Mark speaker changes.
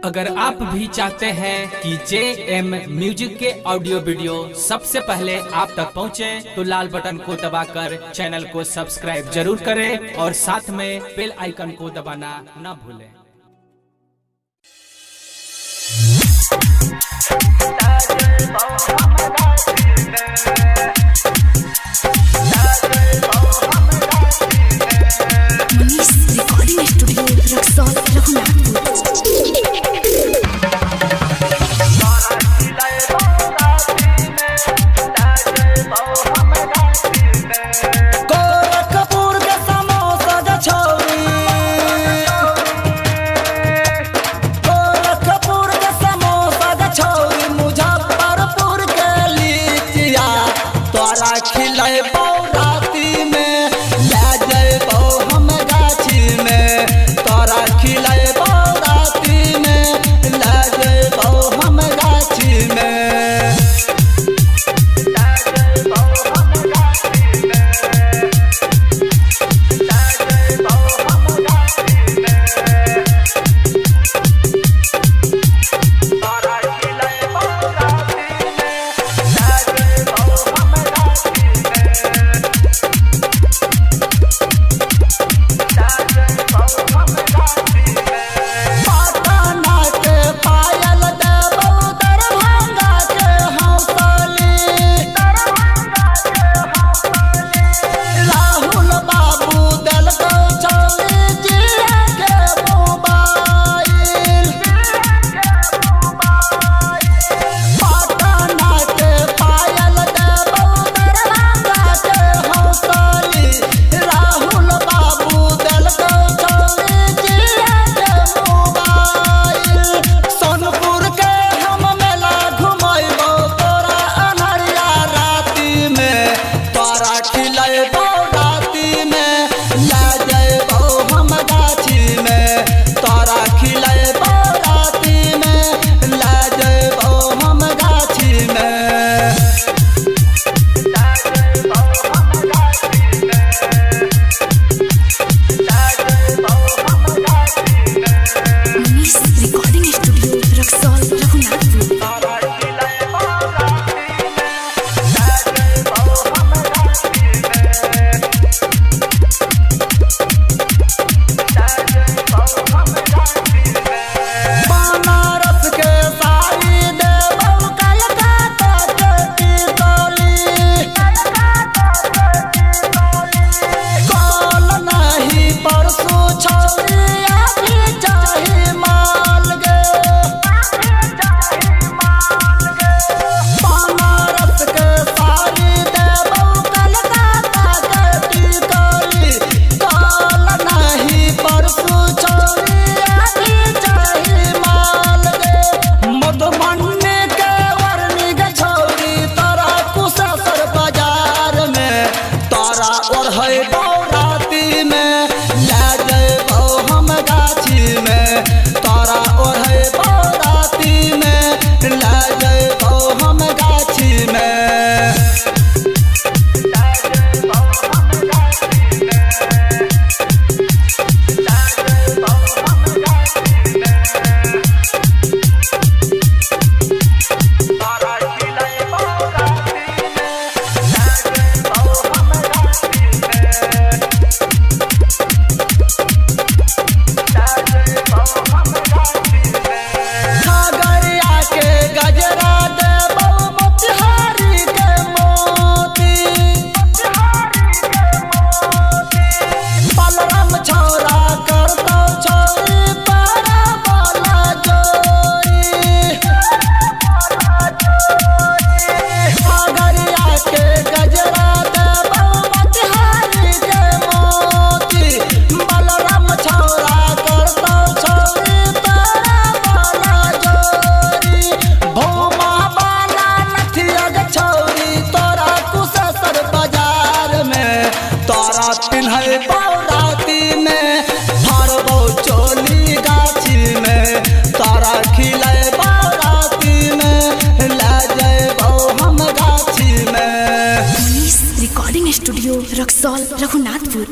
Speaker 1: अगर आप भी चाहते हैं कि JM म्यूजिक के ऑडियो वीडियो सबसे पहले आप तक पहुंचे, तो लाल बटन को दबाकर चैनल को सब्सक्राइब जरूर करें और साथ में बेल आइकन को दबाना न भूलें।
Speaker 2: Manish recording studio Raxaul Raghunathpur.
Speaker 3: गोरखपुर के समोसा जछौरी, गोरखपुर के समोसा जछौरी, मुजफ्फरपुर के लीचिया तोरा खिलेबौ राती में, ले जइबौ हम गाछी में, तोरा खिलेबौ राती में, ले जइबौ हम गाछी में।
Speaker 2: Manish recording studio Raxaul Raghunathpur.
Speaker 3: बनारस के साड़ी देबौ, कलकत्ता के टिकोली, कल नहीं परसू छौरी, अभी चाही माल गे। बनारस के साड़ी देबौ, कलकत्ता के टिकोली, कल नहीं परसू छौरी, अभी चाही माल गे। मधुबनी के वरनी गे छौरी, तोरा कुशेश्वर बाजार में, तोरा ओढ़ैबौ राती में, ले जइबौ हम गाछी में, तोरा ओढ़ैबौ राती में, ले जइबौ हम गाछी में। खगड़िया के गजरा देबौ, मोतिहारी के मोती, बलराम छौरा करतौ छौरी, पारा वाला जोड़ी। खगड़िया के गजरा देबौ, मोतिहारी के मोती, बलराम छौरा करतौ छौरी, पारा वाला जोड़ी। भोमा वाला नथिया गे छौरी, तोरा कुशेश्वर बाजार में, तोरा पिन्हैबौ राती में, भरबौ चोली गाछी में, तोरा खिलेबौ राती में, ले जइबौ हम गाछी में।
Speaker 2: Manish recording studio Raxaul Raghunathpur.